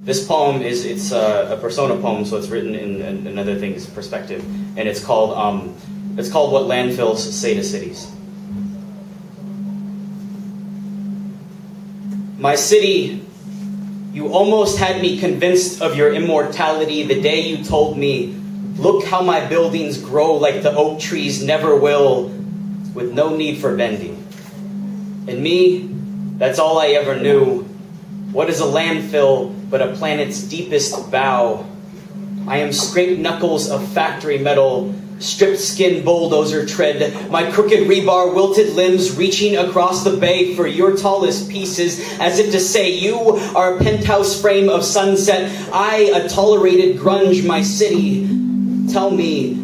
This poem it's a persona poem, so it's written in another thing's perspective, and it's called What Landfills Say to Cities. My city, you almost had me convinced of your immortality the day you told me, look how my buildings grow like the oak trees never will, with no need for bending. And me, that's all I ever knew. What is a landfill but a planet's deepest bow? I am scraped knuckles of factory metal, stripped skin bulldozer tread, my crooked rebar wilted limbs reaching across the bay for your tallest pieces, as if to say you are a penthouse frame of sunset, I a tolerated grunge my city. Tell me,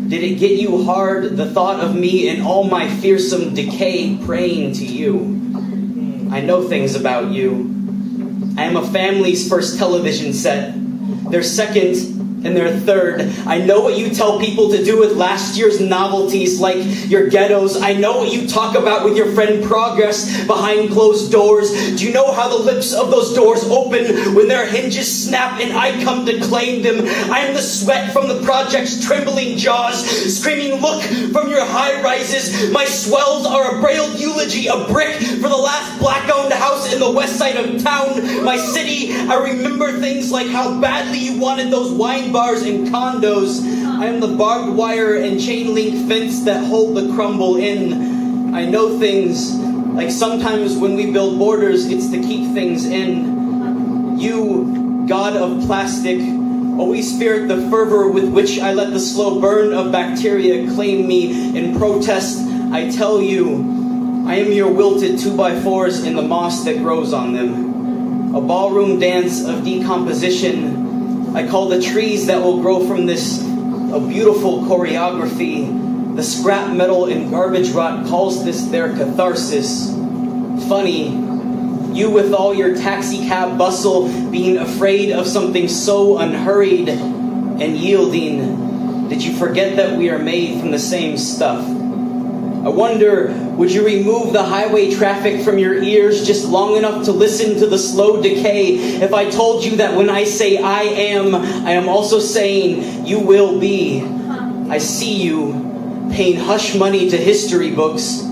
did it get you hard, the thought of me in all my fearsome decay praying to you? I know things about you. I am a family's first television set, their second and their third. I know what you tell people to do with last year's novelties like your ghettos. I know what you talk about with your friend Progress behind closed doors. Do you know how the lips of those doors open when their hinges snap and I come to claim them? I am the sweat from the project's trembling jaws, screaming look from your high rises. My swells are a brailled eulogy, a brick for the last black-owned house in the west side of town. My city, I remember things like how badly you wanted those wine bars and condos. I am the barbed wire and chain link fence that hold the crumble in. I know things like sometimes when we build borders, it's to keep things in. You, god of plastic, always feared the fervor with which I let the slow burn of bacteria claim me in protest. I tell you, I am your wilted 2x4s in the moss that grows on them. A ballroom dance of decomposition. I call the trees that will grow from this a beautiful choreography. The scrap metal and garbage rot calls this their catharsis. Funny, you with all your taxi cab bustle being afraid of something so unhurried and yielding. Did you forget that we are made from the same stuff? I wonder, would you remove the highway traffic from your ears just long enough to listen to the slow decay if I told you that when I say I am also saying you will be? I see you paying hush money to history books,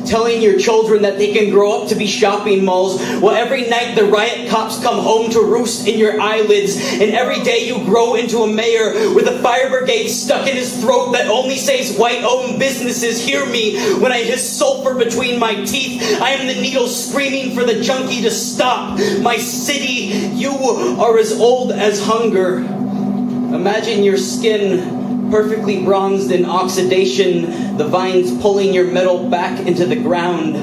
telling your children that they can grow up to be shopping malls, while every night the riot cops come home to roost in your eyelids, and every day you grow into a mayor with a fire brigade stuck in his throat that only saves white-owned businesses. Hear me when I hiss sulfur between my teeth. I am the needle screaming for the junkie to stop. My city, you are as old as hunger. Imagine your skin perfectly bronzed in oxidation, the vines pulling your metal back into the ground.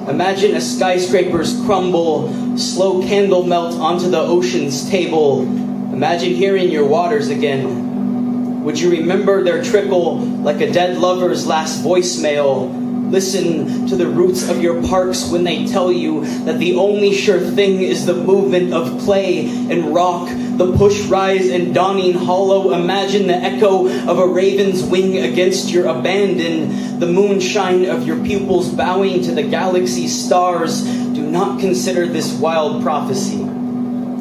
Imagine a skyscraper's crumble, slow candle melt onto the ocean's table. Imagine hearing your waters again. Would you remember their trickle like a dead lover's last voicemail? Listen to the roots of your parks when they tell you that the only sure thing is the movement of clay and rock, the push, rise, and dawning hollow. Imagine the echo of a raven's wing against your abandon, the moonshine of your pupils bowing to the galaxy's stars. Do not consider this wild prophecy.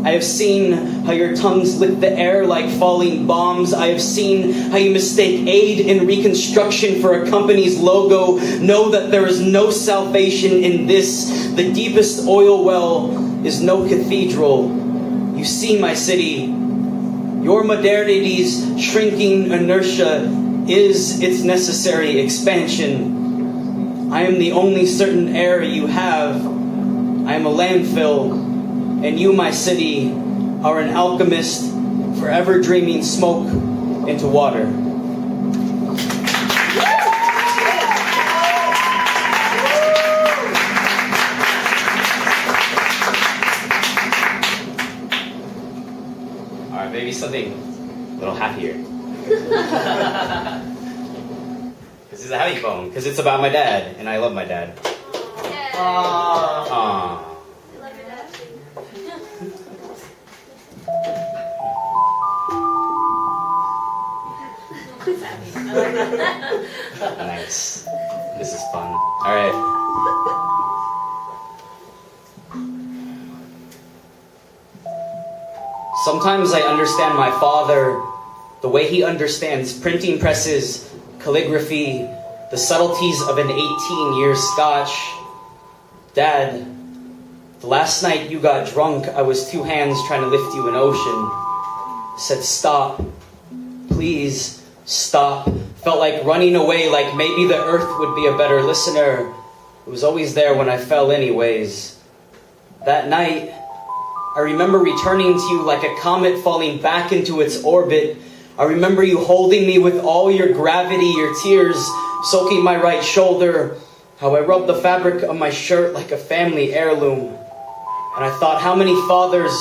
I have seen how your tongues lick the air like falling bombs. I have seen how you mistake aid in reconstruction for a company's logo. Know that there is no salvation in this. The deepest oil well is no cathedral. You see, my city, your modernity's shrinking inertia is its necessary expansion. I am the only certain air you have. I am a landfill. And you, my city, are an alchemist, forever dreaming smoke into water. All right, maybe something a little happier. This is a happy poem, because it's about my dad, and I love my dad. Aww. Nice. This is fun. All right. Sometimes I understand my father the way he understands printing presses, calligraphy, the subtleties of an 18-year Scotch. Dad, the last night you got drunk, I was two hands trying to lift you an ocean. I said, stop. Please, stop. Felt like running away, like maybe the earth would be a better listener. It was always there when I fell anyways. That night, I remember returning to you like a comet falling back into its orbit. I remember you holding me with all your gravity, your tears soaking my right shoulder, how I rubbed the fabric of my shirt like a family heirloom. And I thought, how many fathers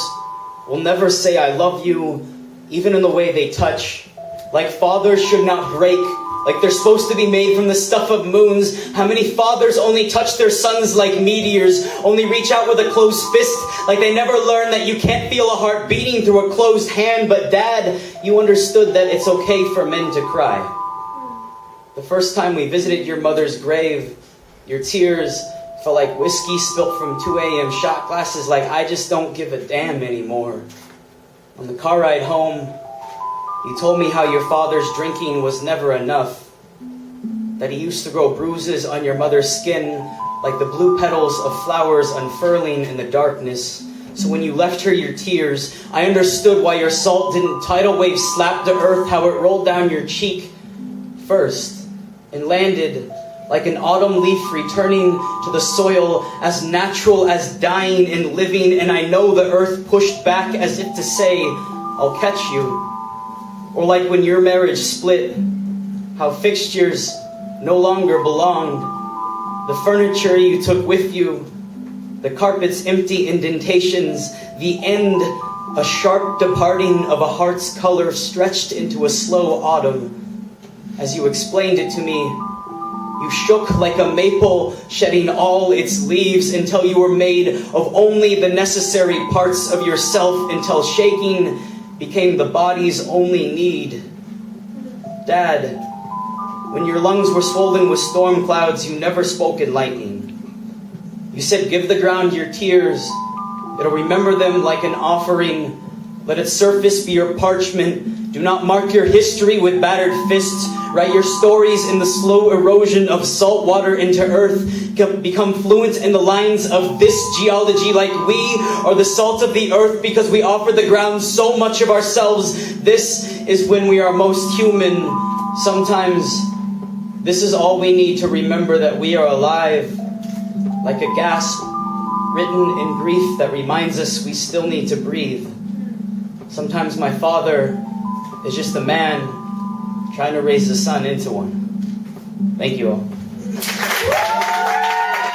will never say I love you, even in the way they touch? Like fathers should not break, like they're supposed to be made from the stuff of moons. How many fathers only touch their sons like meteors, only reach out with a closed fist, like they never learned that you can't feel a heart beating through a closed hand. But Dad, you understood that it's okay for men to cry. The first time we visited your mother's grave, your tears felt like whiskey spilt from 2 a.m. shot glasses, like I just don't give a damn anymore. On the car ride home, you told me how your father's drinking was never enough, that he used to grow bruises on your mother's skin like the blue petals of flowers unfurling in the darkness. So when you left her your tears, I understood why your salt didn't tidal wave slap the earth, how it rolled down your cheek first and landed like an autumn leaf returning to the soil, as natural as dying and living. And I know the earth pushed back as if to say, I'll catch you. Or like when your marriage split, how fixtures no longer belonged. The furniture you took with you, the carpet's empty indentations, the end, a sharp departing of a heart's color stretched into a slow autumn. As you explained it to me, you shook like a maple, shedding all its leaves until you were made of only the necessary parts of yourself, until shaking became the body's only need. Dad, when your lungs were swollen with storm clouds, you never spoke in lightning. You said, give the ground your tears. It'll remember them like an offering. Let its surface be your parchment. Do not mark your history with battered fists. Write your stories in the slow erosion of salt water into earth. Become fluent in the lines of this geology, like we are the salt of the earth because we offer the ground so much of ourselves. This is when we are most human. Sometimes this is all we need to remember that we are alive, like a gasp written in grief that reminds us we still need to breathe. Sometimes my father is just a man trying to raise the sun into one. Thank you all.